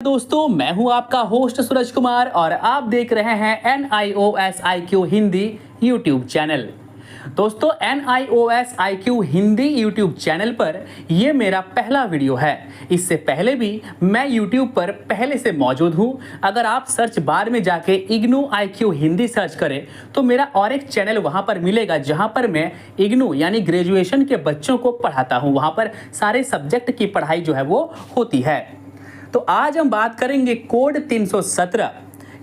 दोस्तों, मैं हूं आपका होस्ट सूरज कुमार और आप देख रहे हैं NIOS IQ Hindi YouTube channel. दोस्तों, NIOS IQ Hindi YouTube channel पर यह मेरा पहला वीडियो है। इससे पहले भी मैं यूट्यूब पर पहले से मौजूद हूं। अगर आप सर्च बार में जाके इग्नू IQ हिंदी सर्च करें तो मेरा और एक चैनल वहां पर मिलेगा, जहां पर मैं इग्नू यानी ग्रेजुएशन के बच्चों को पढ़ाता हूं। वहां पर सारे सब्जेक्ट की पढ़ाई जो है वो होती है। तो आज हम बात करेंगे कोड 317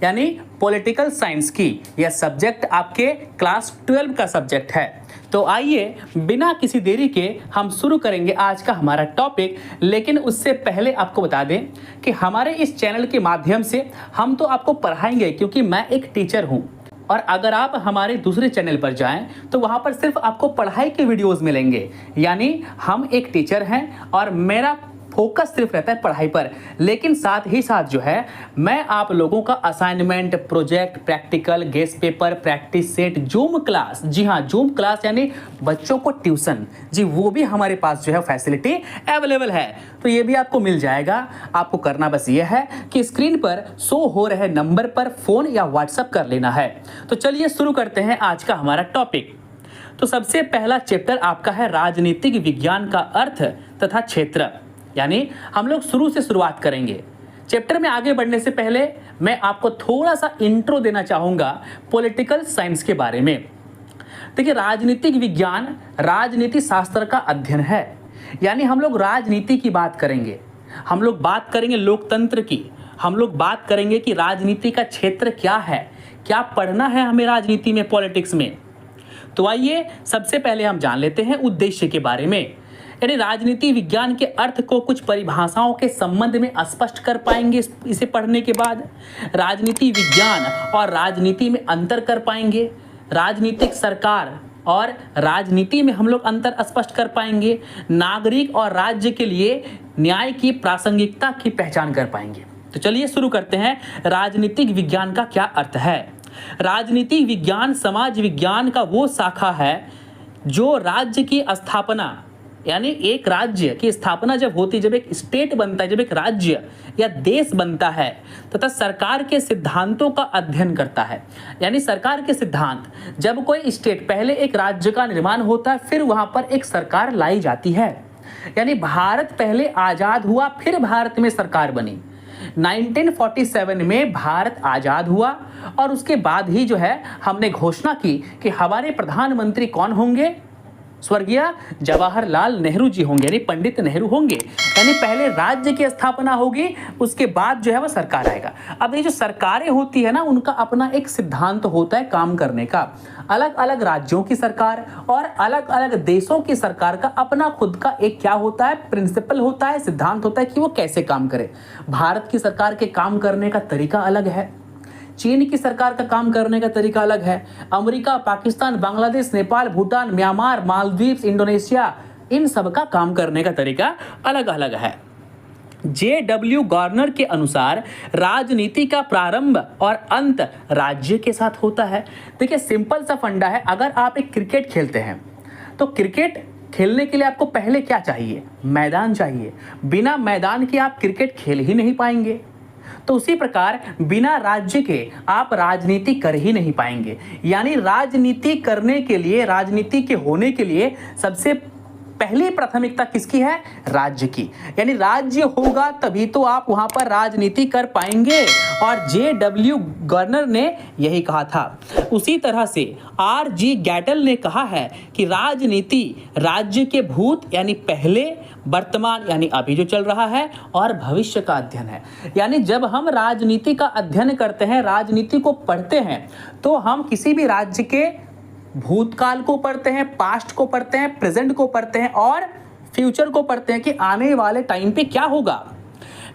यानी पॉलिटिकल साइंस की। यह सब्जेक्ट आपके क्लास 12 का सब्जेक्ट है। तो आइए बिना किसी देरी के हम शुरू करेंगे आज का हमारा टॉपिक। लेकिन उससे पहले आपको बता दें कि हमारे इस चैनल के माध्यम से हम तो आपको पढ़ाएंगे, क्योंकि मैं एक टीचर हूं। और अगर आप हमारे दूसरे चैनल पर जाएं तो वहां पर सिर्फ आपको पढ़ाई के वीडियोस मिलेंगे। यानी हम एक टीचर हैं और मेरा फोकस सिर्फ रहता है पढ़ाई पर। लेकिन साथ ही साथ जो है मैं आप लोगों का assignment, project, practical, guest paper, practice set, zoom class, जी हाँ जूम क्लास यानी बच्चों को ट्यूशन, जी वो भी हमारे पास जो है फैसिलिटी अवेलेबल है। तो ये भी आपको मिल जाएगा। आपको करना बस ये है कि स्क्रीन पर शो हो रहे नंबर पर फ़ोन या व्हाट्सएप कर लेना है। तो चलिए शुरू करते हैं आज का हमारा टॉपिक। तो सबसे पहला चैप्टर आपका है राजनीतिक विज्ञान का अर्थ तथा क्षेत्र। यानी हम लोग शुरू से शुरुआत करेंगे। चैप्टर में आगे बढ़ने से पहले मैं आपको थोड़ा सा इंट्रो देना चाहूँगा पॉलिटिकल साइंस के बारे में। देखिए, राजनीतिक विज्ञान राजनीति शास्त्र का अध्ययन है। यानी हम लोग राजनीति की बात करेंगे, हम लोग बात करेंगे लोकतंत्र की, हम लोग बात करेंगे कि राजनीति का क्षेत्र क्या है, क्या पढ़ना है हमें राजनीति में, पॉलिटिक्स में। तो आइए सबसे पहले हम जान लेते हैं उद्देश्य के बारे में। यानी राजनीति विज्ञान के अर्थ को कुछ परिभाषाओं के संबंध में स्पष्ट कर पाएंगे इसे पढ़ने के बाद। राजनीति विज्ञान और राजनीति में अंतर कर पाएंगे। राजनीतिक सरकार और राजनीति में हम लोग अंतर स्पष्ट कर पाएंगे। नागरिक और राज्य के लिए न्याय की प्रासंगिकता की पहचान कर पाएंगे। तो चलिए शुरू करते हैं। राजनीतिक विज्ञान का क्या अर्थ है? राजनीतिक विज्ञान समाज विज्ञान का वो शाखा है जो राज्य की स्थापना, यानी एक राज्य की स्थापना जब होती, जब एक स्टेट बनता है, जब एक राज्य या देश बनता है, तथा सरकार के सिद्धांतों का अध्ययन करता है। यानी सरकार के सिद्धांत, जब कोई स्टेट, पहले एक राज्य का निर्माण होता है, फिर वहां पर एक सरकार लाई जाती है। यानी भारत पहले आजाद हुआ, फिर भारत में सरकार बनी। 1947 में भारत आजाद हुआ और उसके बाद ही जो है हमने घोषणा की कि हमारे प्रधानमंत्री कौन होंगे? स्वर्गीय जवाहरलाल नेहरू जी होंगे, यानी पंडित नेहरू होंगे। यानी पहले राज्य की स्थापना होगी, उसके बाद जो है वो सरकार आएगा। अब ये जो सरकारें होती है ना, उनका अपना एक सिद्धांत होता है काम करने का। अलग अलग राज्यों की सरकार और अलग अलग देशों की सरकार का अपना खुद का एक क्या होता है, प्रिंसिपल होता है, सिद्धांत होता है कि वो कैसे काम करे। भारत की सरकार के काम करने का तरीका अलग है, चीन की सरकार का काम करने का तरीका अलग है, America, Pakistan, Bangladesh, Nepal, Bhutan, Myanmar, Maldives, Indonesia, इन सब का काम करने का तरीका अलग अलग है। JW गॉर्नर के अनुसार राजनीति का प्रारंभ और अंत राज्य के साथ होता है। देखिए, सिंपल सा फंडा है। अगर आप एक क्रिकेट खेलते हैं तो क्रिकेट खेलने के लिए आपको पहले क्या चाहिए? मैदान चाहिए। बिना मैदान के आप क्रिकेट खेल ही नहीं पाएंगे। तो उसी प्रकार बिना राज्य के आप राजनीति कर ही नहीं पाएंगे। यानी राजनीति करने के लिए, राजनीति के होने के लिए सबसे पहली प्राथमिकता किसकी है? राज्य की। यानी राज्य होगा तभी तो आप वहां पर राजनीति कर पाएंगे। और JW गॉर्नर ने यही कहा था। उसी तरह से RG गैटल ने कहा है कि राजनीति राज्य के भूत यानी पहले, वर्तमान यानी अभी जो चल रहा है, और भविष्य का अध्ययन है। यानी जब हम राजनीति का अध्ययन करते हैं, राजनीति को पढ़ते हैं, तो हम किसी भी राज्य के भूतकाल को पढ़ते हैं, पास्ट को पढ़ते हैं, प्रेजेंट को पढ़ते हैं और फ्यूचर को पढ़ते हैं कि आने वाले टाइम पे क्या होगा।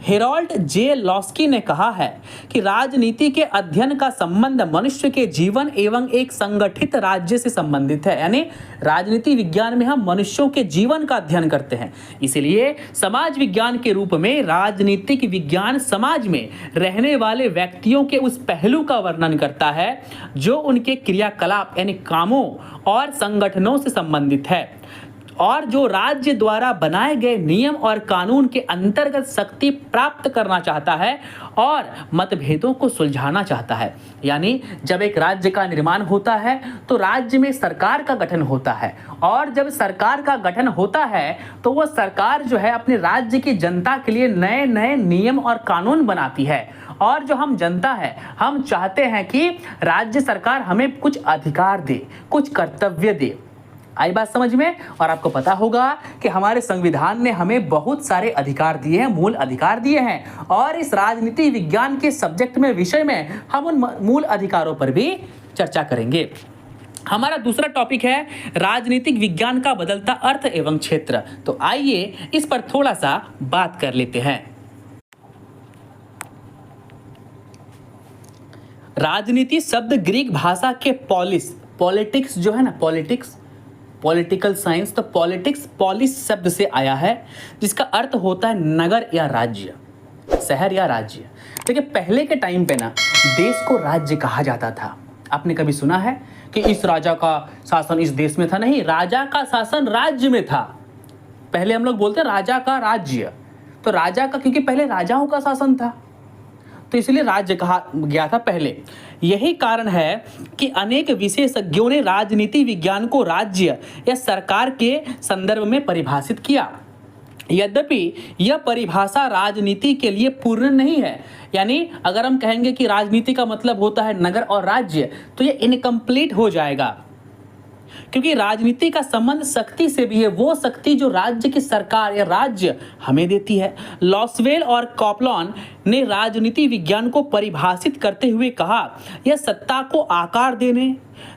हेरोल्ड जे लॉस्की ने कहा है कि राजनीति के अध्ययन का संबंध मनुष्य के जीवन एवं एक संगठित राज्य से संबंधित है। यानी राजनीति विज्ञान में हम मनुष्यों के जीवन का अध्ययन करते हैं। इसीलिए समाज विज्ञान के रूप में राजनीतिक विज्ञान समाज में रहने वाले व्यक्तियों के उस पहलू का वर्णन करता है जो उनके क्रियाकलाप यानी कामों और संगठनों से संबंधित है। और जो राज्य द्वारा बनाए गए नियम और कानून के अंतर्गत शक्ति प्राप्त करना चाहता है और मतभेदों को सुलझाना चाहता है। यानी जब एक राज्य का निर्माण होता है तो राज्य में सरकार का गठन होता है, और जब सरकार का गठन होता है तो वह सरकार जो है अपने राज्य की जनता के लिए नए नए नियम और कानून बनाती है। और जो हम जनता है, हम चाहते हैं कि राज्य सरकार हमें कुछ अधिकार दे, कुछ कर्तव्य दे। आई बात समझ में? और आपको पता होगा कि हमारे संविधान ने हमें बहुत सारे अधिकार दिए हैं, मूल अधिकार दिए हैं, और इस राजनीति विज्ञान के सब्जेक्ट में, विषय में हम उन मूल अधिकारों पर भी चर्चा करेंगे। हमारा दूसरा टॉपिक है राजनीतिक विज्ञान का बदलता अर्थ एवं क्षेत्र। तो आइए इस पर थोड़ा सा बात कर लेते हैं। राजनीति शब्द ग्रीक भाषा के पॉलिटिक्स जो है ना, पॉलिटिकल साइंस, तो पॉलिस शब्द से आया है, जिसका अर्थ होता है नगर या राज्य, शहर या राज्य। देखिए पहले के टाइम पे ना देश को राज्य कहा जाता था। आपने कभी सुना है कि इस राजा का शासन इस देश में था? नहीं, राजा का शासन राज्य में था। पहले हम लोग बोलते हैं राजा का राज्य, तो राजा का, क्योंकि पहले राजाओं का शासन था तो इसलिए राज्य कहा गया था पहले। यही कारण है कि अनेक विशेषज्ञों ने राजनीति विज्ञान को राज्य या सरकार के संदर्भ में परिभाषित किया। यद्यपि यह परिभाषा राजनीति के लिए पूर्ण नहीं है। यानी अगर हम कहेंगे कि राजनीति का मतलब होता है नगर और राज्य, तो यह इनकम्प्लीट हो जाएगा, क्योंकि राजनीति का संबंध शक्ति से भी है, वो शक्ति जो राज्य की सरकार या राज्य हमें देती है। लॉसवेल और कॉपलॉन ने राजनीति विज्ञान को परिभाषित करते हुए कहा, यह सत्ता को आकार देने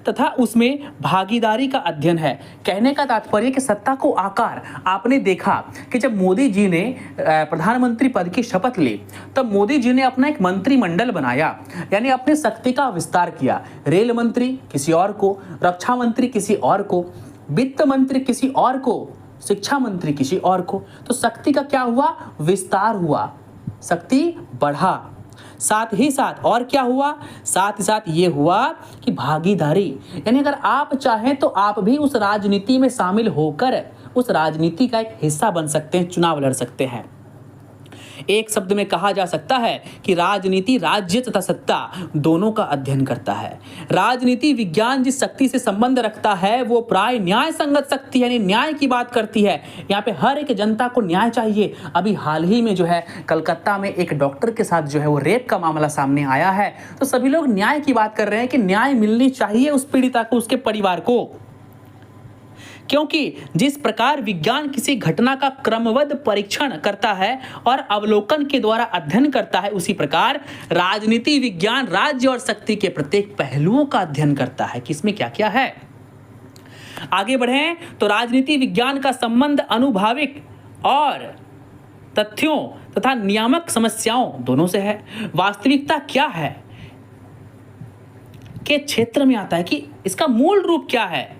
तथा उसमें भागीदारी का अध्ययन है। कहने का तात्पर्य कि सत्ता को आकार, आपने देखा कि जब मोदी जी ने प्रधानमंत्री पद की शपथ ली, तब मोदी जी ने अपना एक मंत्रिमंडल बनाया, यानी अपनी शक्ति का विस्तार किया। रेल मंत्री किसी और को, रक्षा मंत्री किसी और को, वित्त मंत्री किसी और को, शिक्षा मंत्री किसी और को। तो शक्ति का क्या हुआ? विस्तार हुआ, शक्ति बढ़ा। साथ ही साथ और क्या हुआ? साथ ही साथ ये हुआ कि भागीदारी, यानी अगर आप चाहें तो आप भी उस राजनीति में शामिल होकर उस राजनीति का एक हिस्सा बन सकते हैं, चुनाव लड़ सकते हैं। एक शब्द में कहा जा सकता है कि राजनीति राज्य तथा सत्ता दोनों का अध्ययन करता है। राजनीति विज्ञान जिस शक्ति से संबंध रखता है वो प्राय न्याय संगत शक्ति, यानी न्याय की बात करती है। यहाँ पे हर एक जनता को न्याय चाहिए। अभी हाल ही में जो है कलकत्ता में एक डॉक्टर के साथ जो है वो रेप का मामला सामने आया है, तो सभी लोग न्याय की बात कर रहे हैं कि न्याय मिलनी चाहिए उस पीड़िता को, उसके परिवार को। क्योंकि जिस प्रकार विज्ञान किसी घटना का क्रमबद्ध परीक्षण करता है और अवलोकन के द्वारा अध्ययन करता है, उसी प्रकार राजनीति विज्ञान राज्य और शक्ति के प्रत्येक पहलुओं का अध्ययन करता है कि इसमें क्या क्या है। आगे बढ़ें तो राजनीति विज्ञान का संबंध अनुभाविक और तथ्यों तथा नियामक समस्याओं दोनों से है। वास्तविकता क्या है के क्षेत्र में आता है कि इसका मूल रूप क्या है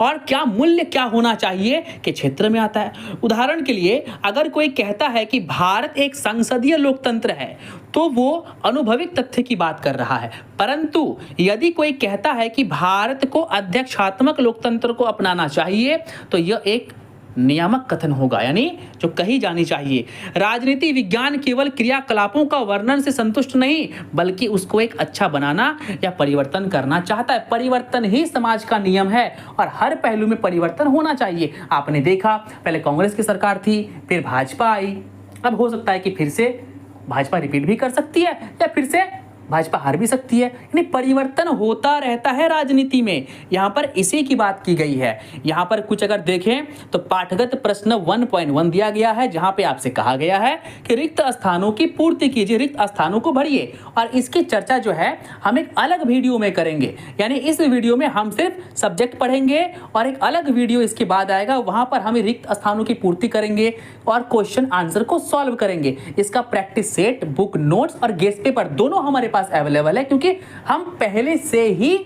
और क्या मूल्य क्या होना चाहिए के क्षेत्र में आता है। उदाहरण के लिए अगर कोई कहता है कि भारत एक संसदीय लोकतंत्र है तो वो अनुभविक तथ्य की बात कर रहा है, परंतु यदि कोई कहता है कि भारत को अध्यक्षात्मक लोकतंत्र को अपनाना चाहिए तो यह एक नियामक कथन होगा, यानी जो कही जानी चाहिए। राजनीति विज्ञान केवल क्रियाकलापों का वर्णन से संतुष्ट नहीं बल्कि उसको एक अच्छा बनाना या परिवर्तन करना चाहता है। परिवर्तन ही समाज का नियम है और हर पहलू में परिवर्तन होना चाहिए। आपने देखा पहले कांग्रेस की सरकार थी, फिर भाजपा आई, अब हो सकता है कि फिर से भाजपा रिपीट भी कर सकती है या फिर से भाजपा हार भी सकती है। यानी परिवर्तन होता रहता है राजनीति में, यहाँ पर इसी की बात की गई है। यहाँ पर कुछ अगर देखें तो पाठगत प्रश्न 1.1 दिया गया है, जहाँ पे आपसे कहा गया है कि रिक्त स्थानों की पूर्ति कीजिए, रिक्त स्थानों को भरिए। और इसकी चर्चा जो है हम एक अलग वीडियो में करेंगे, यानी इस वीडियो में हम सिर्फ सब्जेक्ट पढ़ेंगे और एक अलग वीडियो इसके बाद आएगा, वहाँ पर हम रिक्त स्थानों की पूर्ति करेंगे और क्वेश्चन आंसर को सॉल्व करेंगे। इसका प्रैक्टिस सेट, बुक नोट्स और गेस्ट पेपर दोनों हमारे पास अवेलेबल है, क्योंकि हम पहले से ही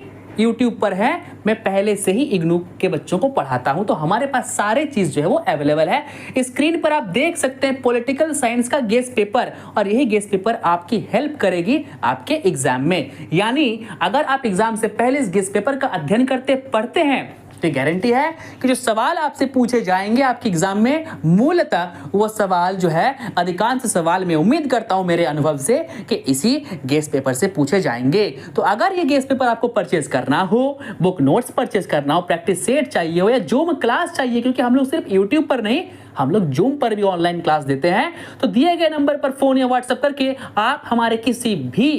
YouTube पर हैं, मैं पहले से ही इग्नू के बच्चों को पढ़ाता हूं, तो हमारे पास सारे चीज जो है वो अवेलेबल है। स्क्रीन पर आप देख सकते हैं पॉलिटिकल साइंस का गेस्ट पेपर, और यही गेस्ट पेपर आपकी हेल्प करेगी आपके एग्जाम में। यानी अगर आप एग्जाम से पहले इस गेस्ट पेपर का अध्ययन करते पढ़ते हैं तो गारंटी है कि जो सवाल आपसे पूछे जाएंगे आपके एग्जाम में, मूलतः वो सवाल जो है, अधिकांश सवाल मैं उम्मीद करता हूं मेरे अनुभव से कि इसी गेस्ट पेपर से पूछे जाएंगे। तो अगर ये गेस्ट पेपर आपको परचेज करना हो, बुक नोट्स परचेज करना हो, प्रैक्टिस सेट चाहिए हो या जूम क्लास चाहिए, क्योंकि हम लोग सिर्फ यूट्यूब पर नहीं, हम लोग जूम पर भी ऑनलाइन क्लास देते हैं, तो दिए गए नंबर पर फोन या व्हाट्सएप करके आप हमारे किसी भी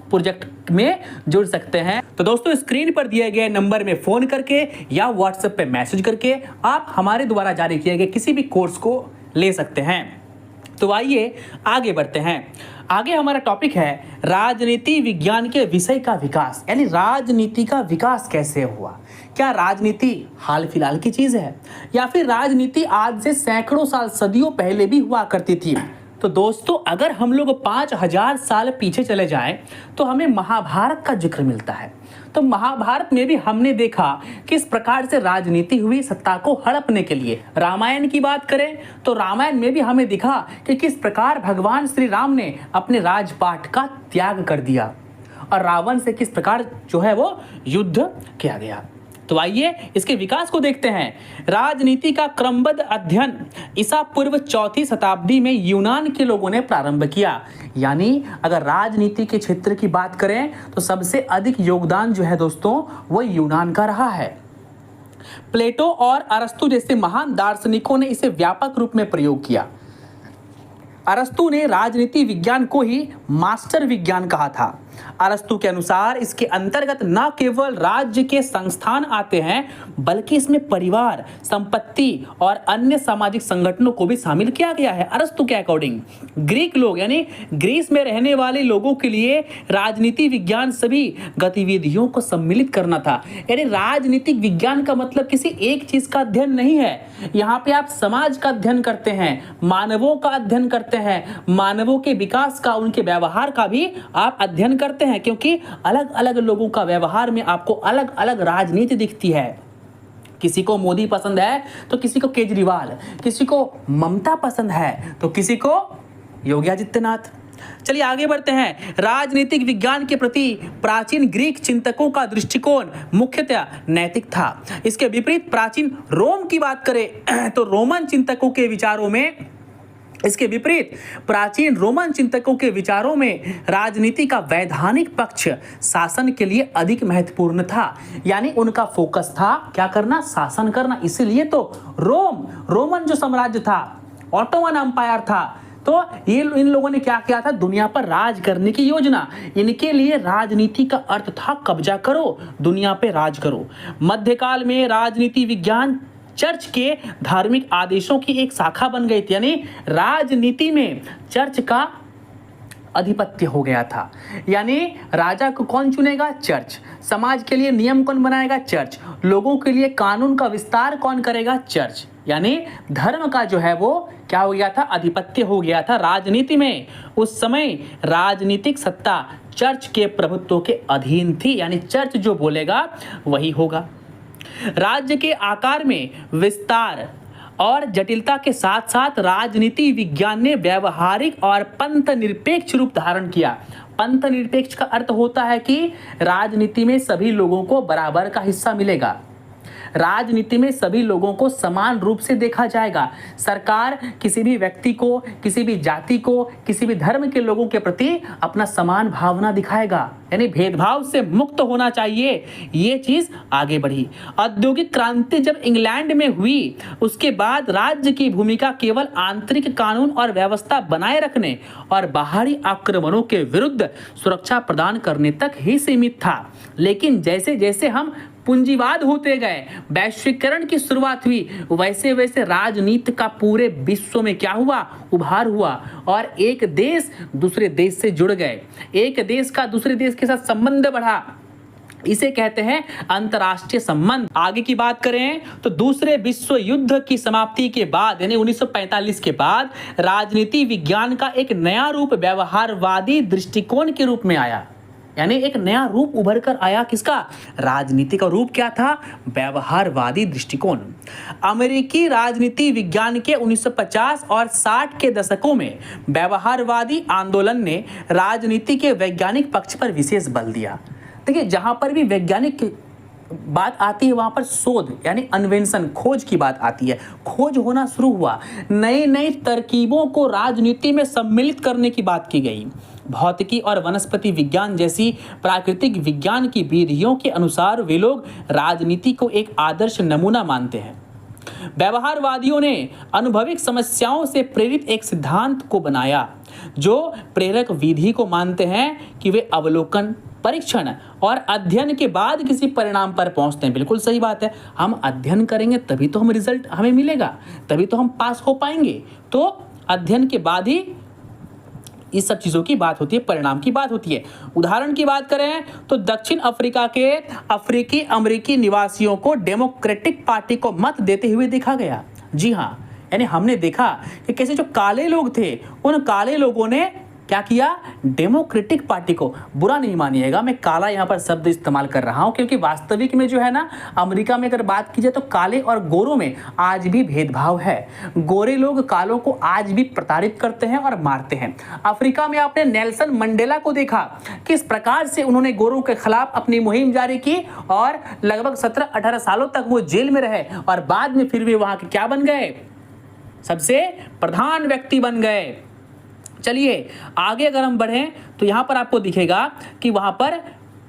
प्रोजेक्ट में जुड़ सकते हैं। तो दोस्तों, स्क्रीन पर दिए गए नंबर में फोन करके या व्हाट्सएप पे मैसेज करके आप हमारे द्वारा जारी किए गए किसी भी कोर्स को ले सकते हैं। तो आइए आगे बढ़ते हैं। आगे हमारा टॉपिक है राजनीति विज्ञान के विषय का विकास, यानी राजनीति का विकास कैसे हुआ। क्या राजनीति हाल फिलहाल की चीज है या फिर राजनीति आज से सैकड़ों साल, सदियों पहले भी हुआ करती थी। तो दोस्तों, अगर हम लोग 5000 साल पीछे चले जाएं तो हमें महाभारत का जिक्र मिलता है। तो महाभारत में भी हमने देखा किस प्रकार से राजनीति हुई सत्ता को हड़पने के लिए। रामायण की बात करें तो रामायण में भी हमें दिखा कि किस प्रकार भगवान श्री राम ने अपने राजपाट का त्याग कर दिया और रावण से किस प्रकार जो है वो युद्ध किया गया। तो आइए इसके विकास को देखते हैं। राजनीति का क्रमबद्ध अध्ययन ईसा पूर्व 4वीं शताब्दी में यूनान के लोगों ने प्रारंभ किया। यानी अगर राजनीति के क्षेत्र की बात करें तो सबसे अधिक योगदान जो है दोस्तों वो यूनान का रहा है। प्लेटो और अरस्तु जैसे महान दार्शनिकों ने इसे व्यापक रूप में प्रयोग किया। अरस्तु ने राजनीति विज्ञान को ही मास्टर विज्ञान कहा था। अरस्तु के अनुसार इसके अंतर्गत न केवल राज्य के संस्थान आते हैं बल्कि इसमें परिवार, संपत्ति और अन्य सामाजिक संगठनों को भी शामिल किया गया है। अरस्तु के अकॉर्डिंग ग्रीक लोग यानी ग्रीस में रहने वाले लोगों के लिए राजनीति विज्ञान सभी गतिविधियों को सम्मिलित करना था। यानी राजनीतिक विज्ञान का मतलब किसी एक चीज का अध्ययन नहीं है। यहाँ पे आप समाज का अध्ययन करते हैं, मानवों का अध्ययन करते हैं, मानवों के विकास का, उनके व्यवहार का भी आप अध्ययन करते हैं, क्योंकि अलग अलग लोगों का व्यवहार में आपको अलग अलग राजनीति दिखती है। किसी को मोदी पसंद है तो किसी को केजरीवाल, किसी को ममता पसंद है तो किसी को योगी आदित्यनाथ। चलिए आगे बढ़ते हैं। राजनीतिक विज्ञान के प्रति प्राचीन ग्रीक चिंतकों का दृष्टिकोण मुख्यतः नैतिक था। इसके विपरीत प्राचीन रोम की बात करें तो रोमन चिंतकों के विचारों में प्राचीन रोमन चिंतकों के विचारों में राजनीति का वैधानिक पक्ष शासन के लिए अधिक महत्वपूर्ण था। यानी उनका फोकस था क्या करना, शासन करना। इसीलिए तो रोमन जो साम्राज्य था, ऑटोमन एम्पायर था, तो ये इन लोगों ने क्या किया था, दुनिया पर राज करने की योजना। इनके लिए राजनीति का अर्थ था कब्जा करो, दुनिया पे राज करो। मध्यकाल में राजनीति विज्ञान चर्च के धार्मिक आदेशों की एक शाखा बन गई थी। यानी राजनीति में चर्च का आधिपत्य हो गया था। यानी राजा को कौन चुनेगा, चर्च। समाज के लिए नियम कौन बनाएगा, चर्च। लोगों के लिए कानून का विस्तार कौन करेगा, चर्च। यानी धर्म का जो है वो क्या हो गया था, आधिपत्य हो गया था राजनीति में। उस समय राजनीतिक सत्ता चर्च के प्रभुत्व के अधीन थी। यानी चर्च जो बोलेगा वही होगा। राज्य के आकार में विस्तार और जटिलता के साथ साथ राजनीति विज्ञान ने व्यवहारिक और पंथ निरपेक्ष रूप धारण किया। पंथ निरपेक्ष का अर्थ होता है कि राजनीति में सभी लोगों को बराबर का हिस्सा मिलेगा, राजनीति में सभी लोगों को समान रूप से देखा जाएगा। सरकार किसी भी व्यक्ति को, किसी भी जाति को, किसी भी धर्म के लोगों के प्रति अपना समान भावना दिखाएगा। यानी भेदभाव से मुक्त होना चाहिए। ये चीज आगे बढ़ी। औद्योगिक क्रांति जब इंग्लैंड में हुई उसके बाद राज्य की भूमिका केवल आंतरिक कानून और व्यवस्था बनाए रखने और बाहरी आक्रमणों के विरुद्ध सुरक्षा प्रदान करने तक ही सीमित था। लेकिन जैसे जैसे हम पूंजीवाद होते गए, वैश्वीकरण की शुरुआत हुई, वैसे वैसे राजनीति का पूरे विश्व में क्या हुआ, उभार हुआ और एक देश दूसरे देश से जुड़ गए, एक देश का दूसरे देश के साथ संबंध बढ़ा। इसे कहते हैं अंतर्राष्ट्रीय संबंध। आगे की बात करें तो दूसरे विश्व युद्ध की समाप्ति के बाद यानी 1945 के बाद राजनीति विज्ञान का एक नया रूप व्यवहारवादी दृष्टिकोण के रूप में आया। यानी एक नया रूप उभर कर आया। किसका, राजनीति का रूप क्या था, व्यवहारवादी दृष्टिकोण। अमेरिकी राजनीति विज्ञान के 1950 और 60 के दशकों में व्यवहारवादी आंदोलन ने राजनीति के वैज्ञानिक पक्ष पर विशेष बल दिया। देखिए, जहां पर भी वैज्ञानिक बात आती है वहाँ पर शोध यानी अन्वेषण, खोज की बात आती है। खोज होना शुरू हुआ, नई नई तरकीबों को राजनीति में सम्मिलित करने की बात की गई। भौतिकी और वनस्पति विज्ञान जैसी प्राकृतिक विज्ञान की विधियों के अनुसार वे लोग राजनीति को एक आदर्श नमूना मानते हैं। व्यवहारवादियों ने अनुभविक समस्याओं से प्रेरित एक सिद्धांत को बनाया जो प्रेरक विधि को मानते हैं कि वे अवलोकन, परीक्षण और अध्ययन के बाद किसी परिणाम पर पहुंचते हैं। बिल्कुल सही बात है, हम अध्ययन करेंगे तभी तो हम रिजल्ट हमें मिलेगा, तभी तो हम पास हो पाएंगे। तो अध्ययन के बाद ही इस सब चीज़ों की बात होती है, परिणाम की बात होती है। उदाहरण की बात करें तो दक्षिण अफ्रीका के अफ्रीकी अमेरिकी निवासियों को डेमोक्रेटिक पार्टी को मत देते हुए देखा गया। जी हाँ, यानी हमने देखा कि कैसे जो काले लोग थे उन काले लोगों ने क्या किया, डेमोक्रेटिक पार्टी को। बुरा नहीं मानिएगा, मैं काला यहाँ पर शब्द इस्तेमाल कर रहा हूँ क्योंकि वास्तविक में जो है ना, अमेरिका में अगर बात की जाए तो काले और गोरों में आज भी भेदभाव है। गोरे लोग कालों को आज भी प्रताड़ित करते हैं और मारते हैं। अफ्रीका में आपने नेल्सन मंडेला को देखा, किस प्रकार से उन्होंने गोरों के खिलाफ अपनी मुहिम जारी की और लगभग 17-18 सालों तक वो जेल में रहे और बाद में फिर भी वहाँ के क्या बन गए, सबसे प्रधान व्यक्ति बन गए। चलिए आगे अगर हम बढ़ें तो यहाँ पर आपको दिखेगा कि वहाँ पर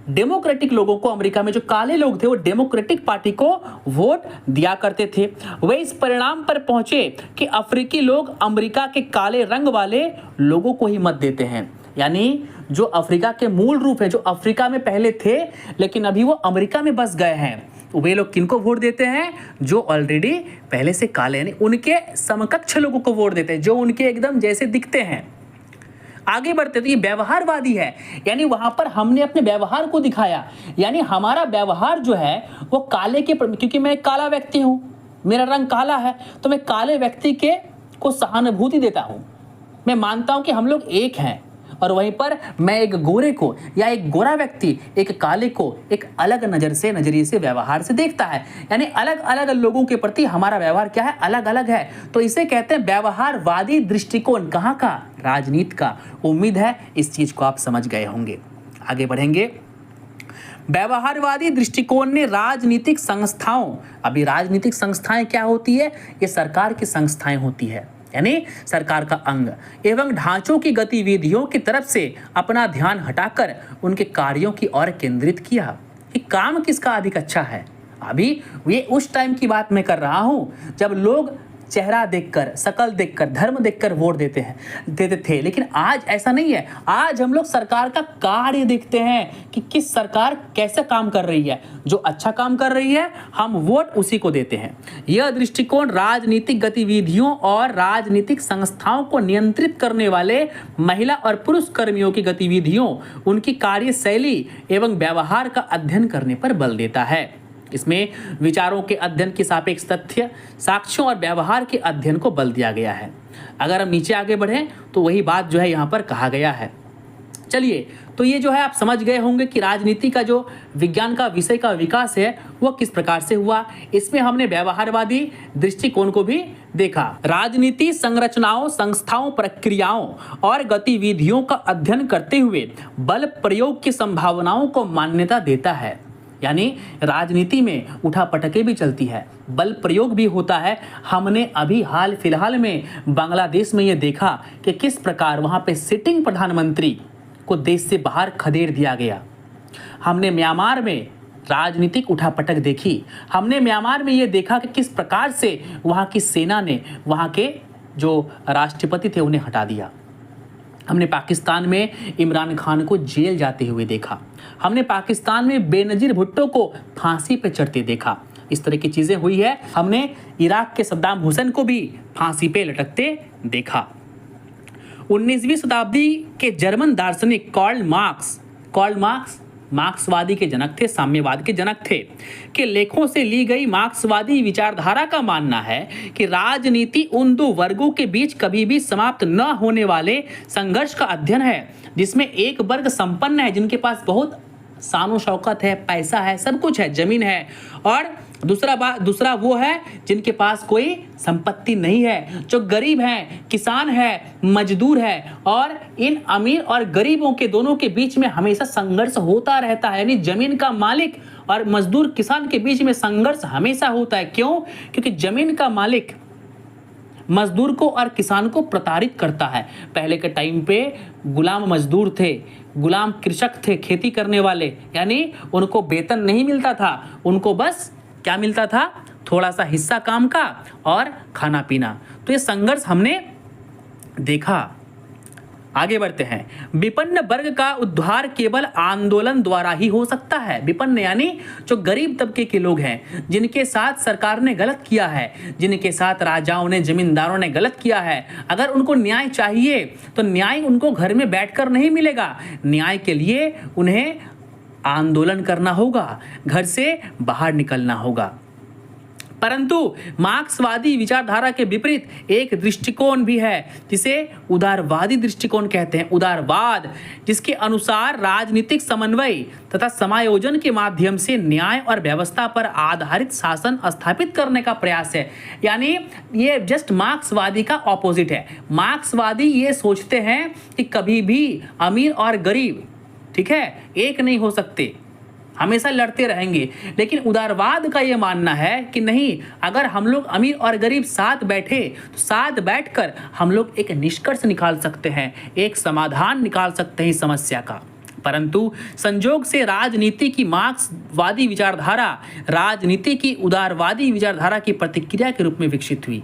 डेमोक्रेटिक लोगों को, अमेरिका में जो काले लोग थे वो डेमोक्रेटिक पार्टी को वोट दिया करते थे। वे इस परिणाम पर पहुंचे कि अफ्रीकी लोग अमेरिका के काले रंग वाले लोगों को ही मत देते हैं। यानी जो अफ्रीका के मूल रूप है, जो अफ्रीका में पहले थे लेकिन अभी वो अमेरिका में बस गए हैं, वे लोग किनको वोट देते हैं, जो ऑलरेडी पहले से काले यानी उनके समकक्ष लोगों को वोट देते हैं, जो उनके एकदम जैसे दिखते हैं। आगे बढ़ते तो ये व्यवहारवादी है, यानी वहां पर हमने अपने व्यवहार को दिखाया, यानी हमारा व्यवहार जो है वो काले के, क्योंकि मैं एक काला व्यक्ति हूं, मेरा रंग काला है, तो मैं काले व्यक्ति के को सहानुभूति देता हूं। मैं मानता हूं कि हम लोग एक हैं, और वहीं पर मैं एक गोरे को या एक गोरा व्यक्ति एक काले को एक अलग नजरिए से व्यवहार से देखता है। यानी अलग अलग लोगों के प्रति हमारा व्यवहार क्या है, अलग अलग है। तो इसे कहते हैं व्यवहारवादी दृष्टिकोण। कहाँ का, राजनीति का। उम्मीद है इस चीज को आप समझ गए होंगे। आगे बढ़ेंगे। व्यवहारवादी दृष्टिकोण ने राजनीतिक संस्थाओं, अभी राजनीतिक संस्थाएं क्या होती है, ये सरकार की संस्थाएं होती है, यानी सरकार का अंग, एवं ढांचों की गतिविधियों की तरफ से अपना ध्यान हटाकर उनके कार्यों की ओर केंद्रित किया कि काम किसका अधिक अच्छा है। अभी ये उस टाइम की बात मैं कर रहा हूं जब लोग चेहरा देखकर, शकल देखकर, धर्म देखकर वोट देते थे, लेकिन आज ऐसा नहीं है। आज हम लोग सरकार का कार्य देखते हैं कि किस सरकार कैसे काम कर रही है, जो अच्छा काम कर रही है हम वोट उसी को देते हैं। यह दृष्टिकोण राजनीतिक गतिविधियों और राजनीतिक संस्थाओं को नियंत्रित करने वाले महिला और पुरुष कर्मियों की गतिविधियों, उनकी कार्यशैली एवं व्यवहार का अध्ययन करने पर बल देता है। इसमें विचारों के अध्ययन के सापेक्ष तथ्य, साक्ष्यों और व्यवहार के अध्ययन को बल दिया गया है। अगर हम नीचे आगे बढ़ें तो वही बात जो है यहाँ पर कहा गया है। चलिए, तो ये जो है आप समझ गए होंगे कि राजनीति का जो विज्ञान का विषय का विकास है वो किस प्रकार से हुआ। इसमें हमने व्यवहारवादी दृष्टिकोण को भी देखा। राजनीति संरचनाओं, संस्थाओं, प्रक्रियाओं और गतिविधियों का अध्ययन करते हुए बल प्रयोग की संभावनाओं को मान्यता देता है। यानी राजनीति में उठापटकें भी चलती है, बल प्रयोग भी होता है। हमने अभी हाल फिलहाल में बांग्लादेश में ये देखा कि किस प्रकार वहाँ पे सिटिंग प्रधानमंत्री को देश से बाहर खदेड़ दिया गया। हमने म्यांमार में राजनीतिक उठापटक देखी। हमने म्यांमार में ये देखा कि किस प्रकार से वहाँ की सेना ने वहाँ के जो राष्ट्रपति थे उन्हें हटा दिया। हमने पाकिस्तान में इमरान खान को जेल जाते हुए देखा। हमने पाकिस्तान में बेनजीर भुट्टो को फांसी पे चढ़ते देखा। इस तरह की चीजें हुई है। हमने इराक के सद्दाम हुसैन को भी फांसी पे लटकते देखा। 19वीं शताब्दी के जर्मन दार्शनिक कार्ल मार्क्स मार्क्सवादी के जनक थे, साम्यवाद के जनक थे, के लेखों से ली गई मार्क्सवादी विचारधारा का मानना है कि राजनीति उन दो वर्गों के बीच कभी भी समाप्त न होने वाले संघर्ष का अध्ययन है, जिसमें एक वर्ग संपन्न है, जिनके पास बहुत शानो शौकत है, पैसा है, सब कुछ है, जमीन है, और दूसरा वो है जिनके पास कोई संपत्ति नहीं है, जो गरीब हैं, किसान है, मजदूर है। और इन अमीर और गरीबों के दोनों के बीच में हमेशा संघर्ष होता रहता है, यानी जमीन का मालिक और मजदूर किसान के बीच में संघर्ष हमेशा होता है। क्यों? क्योंकि जमीन का मालिक मजदूर को और किसान को प्रताड़ित करता है। पहले के टाइम पे गुलाम मजदूर थे, गुलाम कृषक थे, खेती करने वाले, यानी उनको वेतन नहीं मिलता था, उनको बस क्या मिलता था? थोड़ा सा हिस्सा काम का और खाना पीना। तो ये संघर्ष हमने देखा। आगे बढ़ते हैं। विपन्न वर्ग का उद्धार केवल आंदोलन द्वारा ही हो सकता है। विपन्न यानी जो गरीब तबके के लोग हैं, जिनके साथ सरकार ने गलत किया है, जिनके साथ राजाओं ने, जमींदारों ने गलत किया है, अगर उनको न्याय चाहिए तो न्याय उनको घर में बैठकर नहीं मिलेगा। न्याय के लिए उन्हें आंदोलन करना होगा, घर से बाहर निकलना होगा। परंतु मार्क्सवादी विचारधारा के विपरीत एक दृष्टिकोण भी है, जिसे उदारवादी दृष्टिकोण कहते हैं। उदारवाद, जिसके अनुसार राजनीतिक समन्वय तथा समायोजन के माध्यम से न्याय और व्यवस्था पर आधारित शासन स्थापित करने का प्रयास है। यानी ये जस्ट मार्क्सवादी का ऑपोजिट है। मार्क्सवादी ये सोचते हैं कि कभी भी अमीर और गरीब, ठीक है, एक नहीं हो सकते, हमेशा लड़ते रहेंगे। लेकिन उदारवाद का ये मानना है कि नहीं, अगर हम लोग अमीर और गरीब साथ बैठे तो साथ बैठकर हम लोग एक निष्कर्ष निकाल सकते हैं, एक समाधान निकाल सकते हैं इस समस्या का। परंतु संजोग से राजनीति की मार्क्सवादी विचारधारा राजनीति की उदारवादी विचारधारा की प्रतिक्रिया के रूप में विकसित हुई।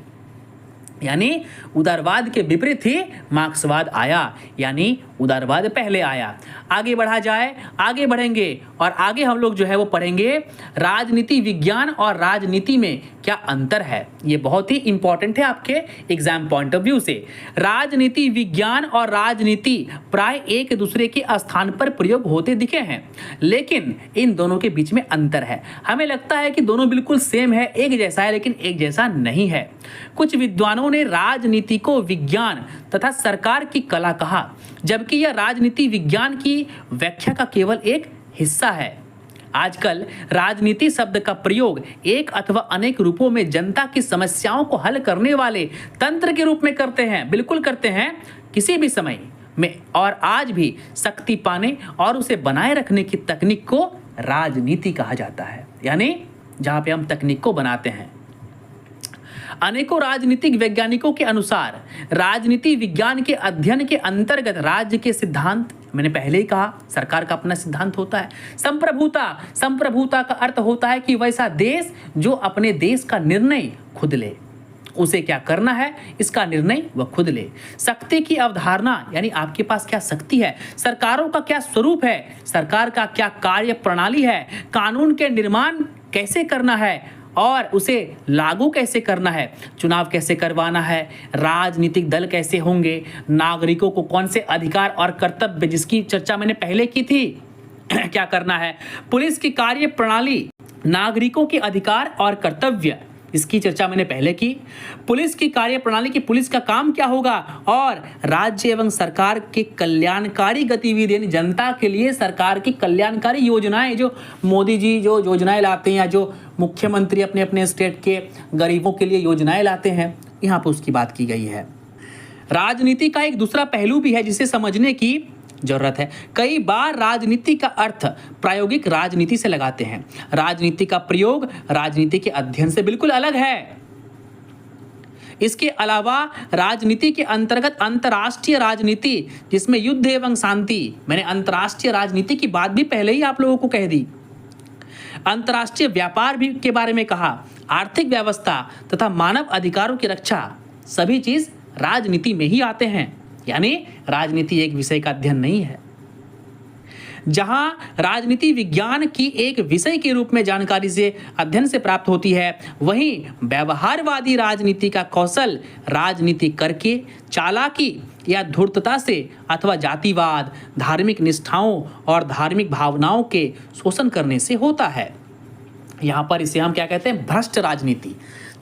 यानी उदारवाद के विपरीत ही मार्क्सवाद आया, यानी उदारवाद पहले आया। आगे बढ़ा जाए, आगे बढ़ेंगे और आगे हम लोग जो है वो पढ़ेंगे राजनीति विज्ञान और राजनीति में क्या अंतर है। ये बहुत ही इंपॉर्टेंट है आपके एग्जाम पॉइंट ऑफ व्यू से। राजनीति विज्ञान और राजनीति प्राय एक दूसरे के स्थान पर प्रयोग होते दिखे हैं, लेकिन इन दोनों के बीच में अंतर है। हमें लगता है कि दोनों बिल्कुल सेम है, एक जैसा है, लेकिन एक जैसा नहीं है। कुछ विद्वानों ने राजनीति को विज्ञान तथा सरकार की कला कहा, जबकि यह राजनीति विज्ञान की व्याख्या का केवल एक हिस्सा है। आजकल राजनीति शब्द का प्रयोग एक अथवा अनेक रूपों में जनता की समस्याओं को हल करने वाले तंत्र के रूप में करते हैं, बिल्कुल करते हैं, किसी भी समय में। और आज भी शक्ति पाने और उसे बनाए रखने की तकनीक को राजनीति कहा जाता है, यानी जहां पे हम तकनीक को बनाते हैं। अनेकों राजनीतिक वैज्ञानिकों के अनुसार राजनीति विज्ञान के अध्ययन के अंतर्गत राज्य के सिद्धांत, मैंने पहले ही कहा सरकार का अपना सिद्धांत होता है। संप्रभुता का अर्थ होता है कि वैसा देश जो अपने देश का निर्णय खुद ले, उसे क्या करना है इसका निर्णय वह खुद ले। शक्ति की अवधारणा, यानी आपके पास क्या शक्ति है, सरकारों का क्या स्वरूप है, सरकार का क्या कार्य प्रणाली है, कानून के निर्माण कैसे करना है और उसे लागू कैसे करना है, चुनाव कैसे करवाना है, राजनीतिक दल कैसे होंगे, नागरिकों को कौन से अधिकार और कर्तव्य, जिसकी चर्चा मैंने पहले की थी, क्या करना है, पुलिस की कार्य प्रणाली, नागरिकों के अधिकार और कर्तव्य, इसकी चर्चा मैंने पहले की, पुलिस की कार्य प्रणाली की पुलिस का काम क्या होगा, और राज्य एवं सरकार के कल्याणकारी गतिविधि, यानी जनता के लिए सरकार की कल्याणकारी योजनाएं, जो मोदी जी जो योजनाएं लाते हैं या जो मुख्यमंत्री अपने अपने स्टेट के गरीबों के लिए योजनाएं लाते हैं, यहाँ पर उसकी बात की गई है। राजनीति का एक दूसरा पहलू भी है जिसे समझने की जरूरत है। कई बार राजनीति का अर्थ प्रायोगिक राजनीति से लगाते हैं। राजनीति का प्रयोग राजनीति के अध्ययन से बिल्कुल अलग है। इसके अलावा राजनीति के अंतर्गत अंतर्राष्ट्रीय राजनीति, जिसमें युद्ध एवं शांति, मैंने अंतर्राष्ट्रीय राजनीति की बात भी पहले ही आप लोगों को कह दी, अंतर्राष्ट्रीय व्यापार भी के बारे में कहा, आर्थिक व्यवस्था तथा मानव अधिकारों की रक्षा, सभी चीज राजनीति में ही आते हैं। यानी राजनीति एक विषय का अध्ययन नहीं है। जहां राजनीति विज्ञान की एक विषय के रूप में जानकारी से अध्ययन से प्राप्त होती है, वहीं व्यवहारवादी राजनीति का कौशल राजनीति करके चालाकी या धूर्तता से अथवा जातिवाद, धार्मिक निष्ठाओं और धार्मिक भावनाओं के शोषण करने से होता है। यहाँ पर इसे हम क्या कहते हैं, भ्रष्ट राजनीति।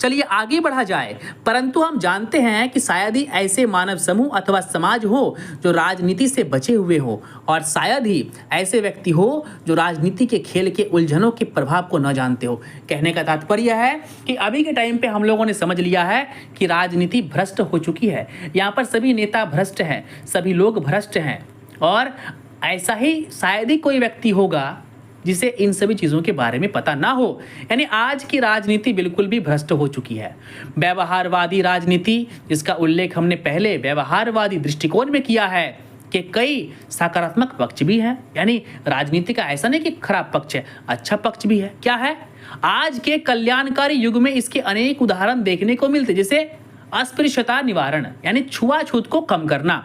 चलिए आगे बढ़ा जाए। परंतु हम जानते हैं कि शायद ही ऐसे मानव समूह अथवा समाज हो जो राजनीति से बचे हुए हो, और शायद ही ऐसे व्यक्ति हो जो राजनीति के खेल के उलझनों के प्रभाव को न जानते हो। कहने का तात्पर्य है कि अभी के टाइम पे हम लोगों ने समझ लिया है कि राजनीति भ्रष्ट हो चुकी है। यहाँ पर सभी नेता भ्रष्ट हैं, सभी लोग भ्रष्ट हैं, और ऐसा ही शायद ही कोई व्यक्ति होगा जिसे इन सभी चीज़ों के बारे में पता ना हो। यानी आज की राजनीति बिल्कुल भी भ्रष्ट हो चुकी है। व्यवहारवादी राजनीति, जिसका उल्लेख हमने पहले व्यवहारवादी दृष्टिकोण में किया है कि कई सकारात्मक पक्ष भी हैं। यानी राजनीति का ऐसा नहीं कि खराब पक्ष है, अच्छा पक्ष भी है। क्या है? आज के कल्याणकारी युग में इसके अनेक उदाहरण देखने को मिलते, जैसे अस्पृश्यता निवारण यानी छुआछूत को कम करना,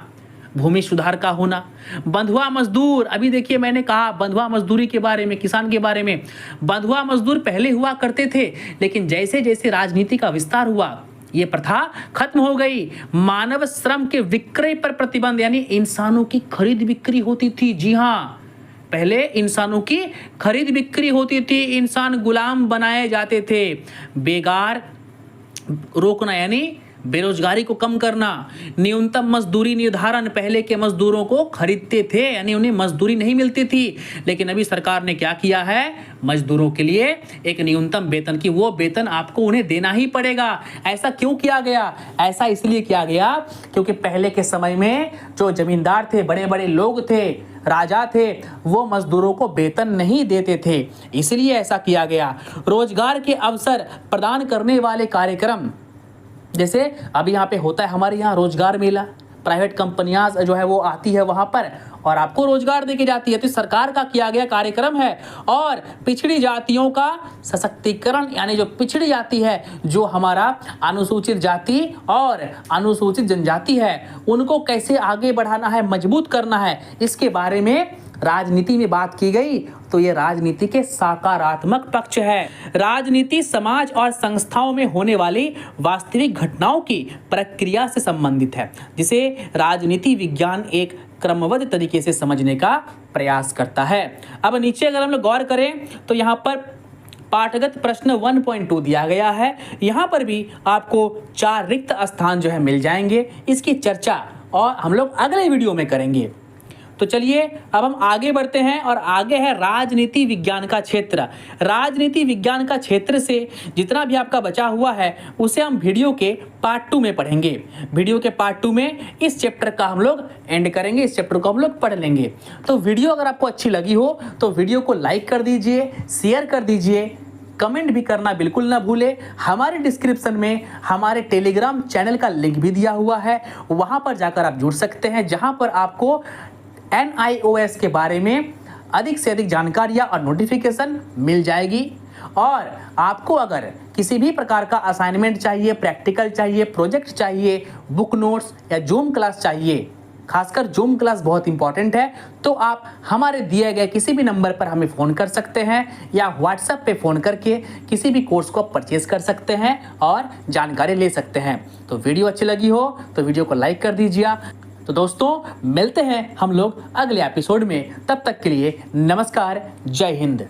भूमि सुधार का होना, बंधुआ मजदूर। अभी देखिए मैंने कहा बंधुआ मजदूरी के बारे में, किसान के बारे में। बंधुआ मजदूर पहले हुआ करते थे, लेकिन जैसे जैसे राजनीति का विस्तार हुआ ये प्रथा खत्म हो गई। मानव श्रम के विक्रय पर प्रतिबंध, यानी इंसानों की खरीद बिक्री होती थी। जी हाँ, पहले इंसानों की खरीद बिक्री होती थी, इंसान गुलाम बनाए जाते थे। बेगार रोकना यानी बेरोजगारी को कम करना, न्यूनतम मजदूरी निर्धारण, पहले के मजदूरों को खरीदते थे यानी उन्हें मजदूरी नहीं मिलती थी, लेकिन अभी सरकार ने क्या किया है, मजदूरों के लिए एक न्यूनतम वेतन की वो वेतन आपको उन्हें देना ही पड़ेगा। ऐसा क्यों किया गया? ऐसा इसलिए किया गया क्योंकि पहले के समय में जो जमींदार थे, बड़े बड़े लोग थे, राजा थे, वो मजदूरों को वेतन नहीं देते थे, इसलिए ऐसा किया गया। रोजगार के अवसर प्रदान करने वाले कार्यक्रम, जैसे अभी यहाँ पे होता है हमारे यहाँ रोजगार मेला, प्राइवेट कंपनियां जो है वो आती है वहाँ पर और आपको रोजगार देके जाती है, तो सरकार का किया गया कार्यक्रम है। और पिछड़ी जातियों का सशक्तिकरण, यानी जो पिछड़ी जाति है, जो हमारा अनुसूचित जाति और अनुसूचित जनजाति है, उनको कैसे आगे बढ़ाना है, मजबूत करना है, इसके बारे में राजनीति में बात की गई। तो ये राजनीति के सकारात्मक पक्ष है। राजनीति समाज और संस्थाओं में होने वाली वास्तविक घटनाओं की प्रक्रिया से संबंधित है, जिसे राजनीति विज्ञान एक क्रमबद्ध तरीके से समझने का प्रयास करता है। अब नीचे अगर हम लोग गौर करें तो यहाँ पर पाठगत प्रश्न 1.2 दिया गया है। यहाँ पर भी आपको 4 रिक्त स्थान जो है मिल जाएंगे। इसकी चर्चा और हम लोग अगले वीडियो में करेंगे। तो चलिए अब हम आगे बढ़ते हैं, और आगे है राजनीति विज्ञान का क्षेत्र। राजनीति विज्ञान का क्षेत्र से जितना भी आपका बचा हुआ है उसे हम वीडियो के पार्ट 2 में पढ़ेंगे। वीडियो के पार्ट 2 में इस चैप्टर का हम लोग एंड करेंगे, इस चैप्टर को हम लोग पढ़ लेंगे। तो वीडियो अगर आपको अच्छी लगी हो तो वीडियो को लाइक कर दीजिए, शेयर कर दीजिए, कमेंट भी करना बिल्कुल ना भूले। हमारे डिस्क्रिप्शन में हमारे टेलीग्राम चैनल का लिंक भी दिया हुआ है, वहाँ पर जाकर आप जुड़ सकते हैं, जहाँ पर आपको NIOS के बारे में अधिक से अधिक जानकारियाँ और नोटिफिकेशन मिल जाएगी। और आपको अगर किसी भी प्रकार का असाइनमेंट चाहिए, प्रैक्टिकल चाहिए, प्रोजेक्ट चाहिए, बुक नोट्स या जूम क्लास चाहिए, खासकर जूम क्लास बहुत इंपॉर्टेंट है, तो आप हमारे दिए गए किसी भी नंबर पर हमें फ़ोन कर सकते हैं या व्हाट्सएप पे फ़ोन करके किसी भी कोर्स को परचेज कर सकते हैं और जानकारी ले सकते हैं। तो वीडियो अच्छी लगी हो तो वीडियो को लाइक कर दीजिए। तो दोस्तों मिलते हैं हम लोग अगले एपिसोड में, तब तक के लिए नमस्कार, जय हिंद।